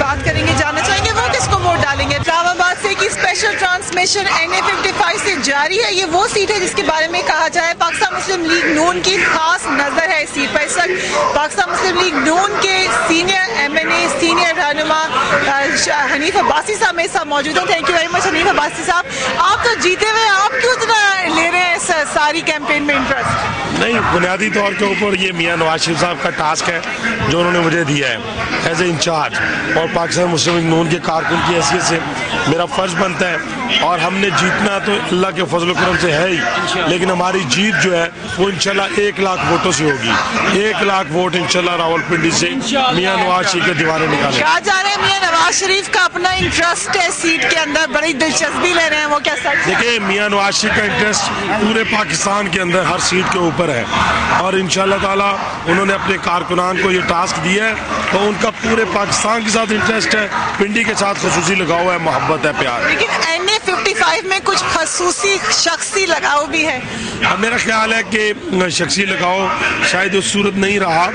बात करेंगे, जानना चाहेंगे वो किसको वोट डालेंगे। इस्लामाबाद से की स्पेशल ट्रांसमिशन NA-55 से जारी है। ये वो सीट है जिसके बारे में कहा जाए पाकिस्तान मुस्लिम लीग नून की खास नजर है इस सीट पर। इस वक्त पाकिस्तान मुस्लिम लीग नून के सीनियर MNA, सीनियर रहनुमा हनीफ अब्बासी साहब मेरे साथ मौजूद हैं। Thank you very much Hanif Abbasi साहब, आप तो जीते हुए, आप क्यों इतना ले रहे हैं सारी कैंपेन में इंटरेस्ट? नहीं, बुनियादी तौर के ऊपर ये मियां नवाज शरीफ साहब का टास्क है जो उन्होंने मुझे दिया है एज ए इंचार्ज, और पाकिस्तान मुस्लिम लीग नून के कारकुन की हैसियत से मेरा फर्ज बनता है। और हमने जीतना तो अल्लाह के फजल करम से है ही, लेकिन हमारी जीत जो है वो इंशाल्लाह 1 लाख वोटों से होगी। 1 लाख वोट इंशाल्लाह रावलपिंडी से मियां नवाज शरीफ के दीवाने निकाले। कहा जा रहा है मियां नवाज शरीफ का अपना इंटरेस्ट है सीट के अंदर, बड़ी दिलचस्पी ले रहे हैं, वो क्या सच? देखिए, मियां नवाज शरीफ का इंटरेस्ट पूरे पाकिस्तान के अंदर हर सीट के ऊपर है, और इंशाल्लाह ताला उन्होंने अपने कारकुनान को ये टास्क दिया है, तो उनका पूरे पाकिस्तान के साथ इंटरेस्ट है, पिंडी के साथ खसूसी लगाव है, मोहब्बत है, प्यार। लेकिन NA-55 में कुछ खसूसी शख्सी लगाव भी है। अब मेरा ख्याल है कि शख्सी लगाव शायद उस सूरत नहीं रहा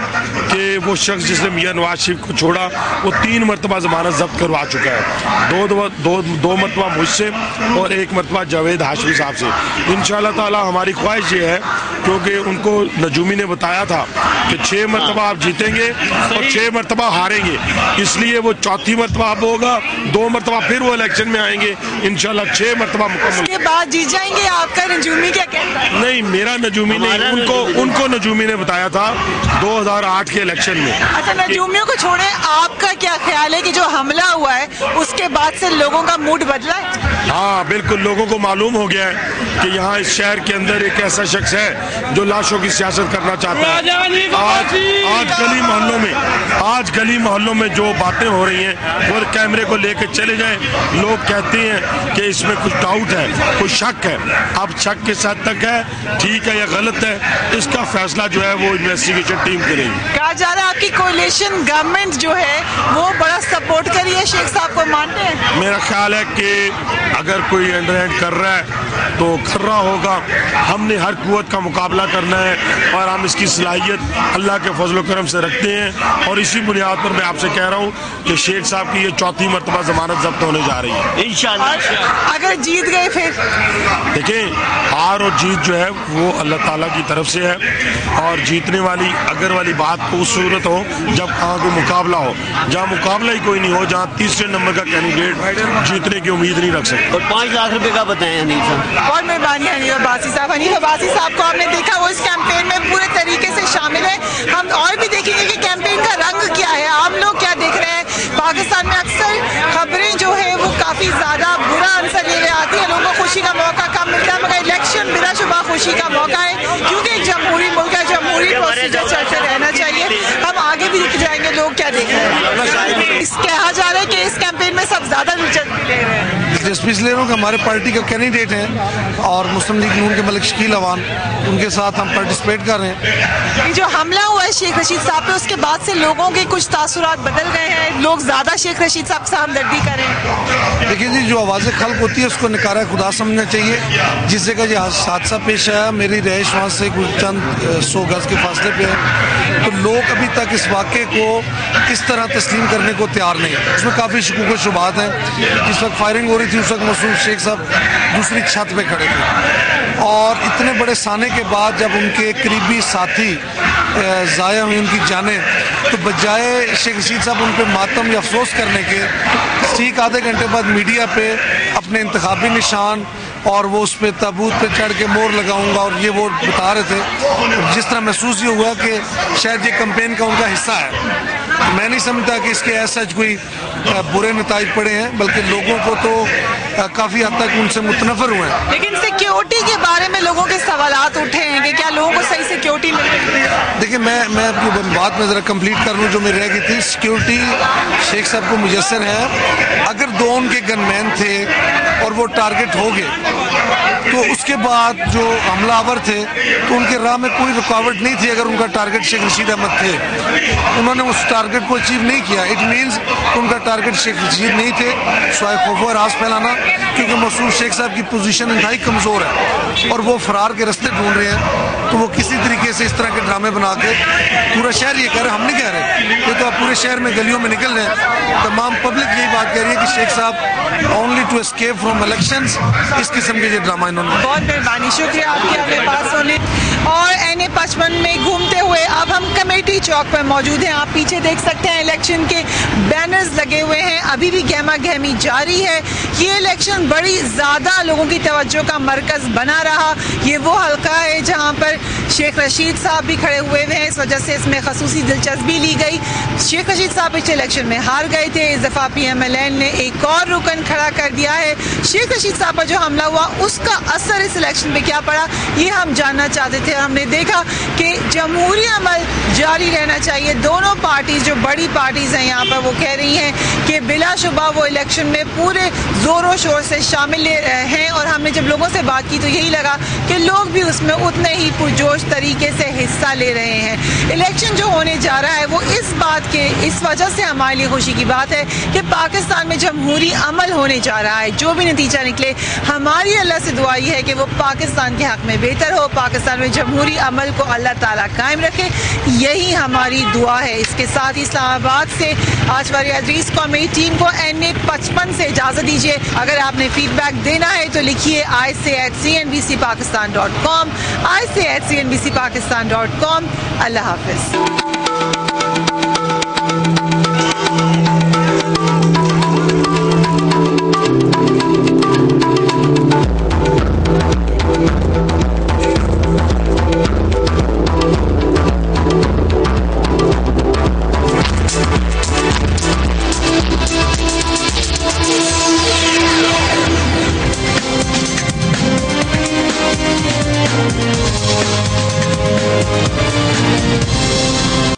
कि वो शख्स जिसने मियां नवाज शरीफ को छोड़ा वो 3 मरतबा जमानत जब्त करवा चुका है, दो मरतबा मुझसे और 1 मरतबा जावेद हाशमी साहब से। इंशाल्लाह ताला हमारी ख्वाहिश ये है, क्योंकि उनको नजूमी ने बताया था कि 6 मरतबा आप जीतेंगे और 6 मरतबा हारेंगे, इसलिए वो 4थी मरतबा अब होगा, 2 मरतबा फिर वो इलेक्शन में आएंगे, इंशाल्लाह 6 मरतबा मुकम्मल के बाद जीत जाएंगे। आपका नजूमी क्या कहता है? नहीं, मेरा नजूमी नहीं, उनको नजूमी ने बताया था 2008 के इलेक्शन में। अच्छा, नजूमियों को छोड़े, आपका क्या ख्याल है कि जो हमला हुआ है उसके बाद से लोगों का मूड बदला है? हाँ बिल्कुल, लोगों को मालूम हो गया है कि यहाँ इस शहर के अंदर एक ऐसा शख्स है जो लाशों की सियासत करना चाहता है। आज गली मोहल्लों में जो बातें हो रही हैं वो कैमरे को लेकर चले जाएं, लोग कहते हैं कि इसमें कुछ डाउट है, कुछ शक है। अब शक किस हद तक है, ठीक है या गलत है, इसका फैसला जो है वो इन्वेस्टिगेशन टीम करेगी। कहा जा रहा है आपकी कोalition गवर्नमेंट जो है वो बड़ा सपोर्ट कर रही है, शेख साहब को मानते हैं? मेरा ख्याल है कि अगर कोई अंडरहैंड कर रहा है तो कर रहा होगा। हमने हर कुव्वत का मुकाबला करना है और हम इसकी सलाहियत अल्लाह के फजल करम से रखते हैं, और इसी बुनियाद पर मैं आपसे कह रहा हूँ कि शेख साहब की ये 4थी मरतबा जमानत जब्त होने जा रही है इंशाअल्लाह। अगर जीत गए फिर? देखिए, हार और जीत जो है वो अल्लाह ताला की तरफ से है, और जीतने वाली अगर वाली बात तो उस सूरत हो जब कहाँ कोई मुकाबला हो, जहाँ मुकाबला ही कोई नहीं हो, जहाँ 3रे नंबर का कैंडिडेट जीतने की उम्मीद नहीं रख सकते। और 5 लाख रुपए का बताएं हनीफ साहब। बहुत मेहरबानी हनीफ अब्बासी साहब। हनीफ अब्बासी साहब को आपने देखा, वो इस कैंपेन में पूरे तरीके से शामिल है। हम और भी देखेंगे कि कैंपेन का रंग क्या है, आम लोग क्या देख रहे हैं। पाकिस्तान में अक्सर खबरें जो है वो काफी ज्यादा बुरा आंसर ले आती है, लोगों को खुशी का मौका कम मिलता है, मगर इलेक्शन बिलाशुबा खुशी का मौका है, क्योंकि एक जमहूरी मुल्क है, जमहूरी प्रोसीजर चलते रहना चाहिए। हम आगे भी दिख जाएंगे लोग क्या देख रहे हैं। कहा जा रहा है कि इस कैंपेन में सब ज्यादा दिलचस्पी ले रहे हैं। दिलचस्पी इसलिए कि हमारे पार्टी के कैंडिडेट हैं और मुस्लिम लीग नून के मलिक शकील अवान, उनके साथ हम पार्टिसिपेट कर रहे हैं। जो हमला हुआ है शेख रशीद साहब पे, उसके बाद से लोगों के कुछ तासुरात बदल गए हैं, लोग ज्यादा शेख रशीद साहब से हमदर्दी कर रहे हैं। देखिए जी, जो आवाज़ खल्क होती है उसको निकारा खुदा समझना चाहिए। जिस जगह ये हादसा पेश आया, मेरी रहायश वहाँ से कुछ चंद 100 गज के फासले पे है, तो लोग अभी तक इस वाक़े को इस तरह तस्लीम करने को तैयार नहीं है। उसमें काफ़ी शकूक व शुबात हैं। जिस वक्त फायरिंग हो रही थी उस वक्त मसूद शेख साहब दूसरी छत पे खड़े थे, और इतने बड़े साने के बाद जब उनके करीबी साथी ज़ाया हुई उनकी जानें, तो बजाय शेख रशीद साहब उन पर मातम या अफसोस करने के, ठीक आधे घंटे बाद मीडिया पे अपने इंतखाबी निशान और वो उस पर ताबूत पे चढ़ के मोर लगाऊंगा और ये वो बता रहे थे, जिस तरह महसूस ये हुआ कि शायद ये कैंपेन का उनका हिस्सा है। मैं नहीं समझता कि इसके ऐसा कोई बुरे नताइज पड़े हैं, बल्कि लोगों को तो काफ़ी हद तक उनसे मुतनफर हुए हैं। लेकिन सिक्योरिटी के बारे में लोगों के सवालात उठे हैं कि क्या लोगों को सही सिक्योरिटी मिल रही है? देखिए, मैं अपनी बात में ज़रा कंप्लीट कर लूँ जो मेरी रह गई थी। सिक्योरिटी शेख साहब को मुयस्सर है। अगर 2 उनके गनमैन थे और वो टारगेट हो गए, तो उसके बाद जो हमलावर थे तो उनके राह में कोई रुकावट नहीं थी। अगर उनका टारगेट शेख रशीद अहमद थे, उन्होंने उस टारगेट को अचीव नहीं किया। इट मीन्स उनका टारगेट शेख रशीद नहीं थे, स्वाय खौफ और राज फैलाना, क्योंकि मसूद शेख साहब की पोजीशन इंतहाई कमज़ोर है और वो फरार के रास्ते ढूंढ रहे हैं। तो वो किसी तरीके से इस तरह के ड्रामे बना के, पूरा शहर ये कह रहे, हम नहीं कह रहे, ये तो आप पूरे शहर में गलियों में निकल रहे हैं, तमाम कह रही है कि Sheikh Sahab only to escape from elections, इस किस्म के ये ड्रामा इन्होंने। बहुत मेहरबानी, शुक्रिया आपके हमें पास होने। और NA-55 में घूमते हुए अब हम कमेटी चौक पर मौजूद हैं। आप पीछे देख सकते हैं इलेक्शन के बैनर्स लगे हुए हैं, अभी भी गहमा गहमी जारी है। ये इलेक्शन बड़ी ज़्यादा लोगों की तवज्जो का मरकज़ बना रहा। ये वो हल्का है जहाँ पर शेख रशीद साहब भी खड़े हुए हैं, इस वजह से इसमें खसूसी दिलचस्पी ली गई। शेख रशीद साहब पिछले इलेक्शन में हार गए थे, इस दफ़ा PMLN ने एक और रुकन खड़ा कर दिया है। शेख रशीद साहब पर जो हमला हुआ उसका असर इस इलेक्शन पे क्या पड़ा, ये हम जानना चाहते थे। हमने देखा कि जमहूरी अमल जारी रहना चाहिए। दोनों पार्टीज जो बड़ी पार्टीज हैं यहाँ पर वो कह रही हैं कि बिलाशुबा वो इलेक्शन में पूरे जोरों शोर से शामिल हैं, और हमने जब लोगों से बात की तो यही लगा कि लोग भी उसमें उतने ही पुरजोश तरीके से हिस्सा ले रहे हैं। इलेक्शन जो होने जा रहा है वो इस वजह से हमारे लिए खुशी की बात है कि पाकिस्तान में जमहूरी अमल होने जा रहा है। जो भी नतीजा निकले, हमारी अल्लाह से दुआ ये है कि वो पाकिस्तान के हक में बेहतर हो, पाकिस्तान में जमहूरी अमल को अल्लाह ताला कायम रखे, यही हमारी दुआ है। इसके साथ ही इस्लामाबाद से आज अदरीस को मेरी टीम को NA-55 से इजाज़त दीजिए। अगर आपने फीडबैक देना है तो लिखिए ISay@CNBCpakistan.com, ISay@CNBCpakistan.com। अल्लाह हाफिज़।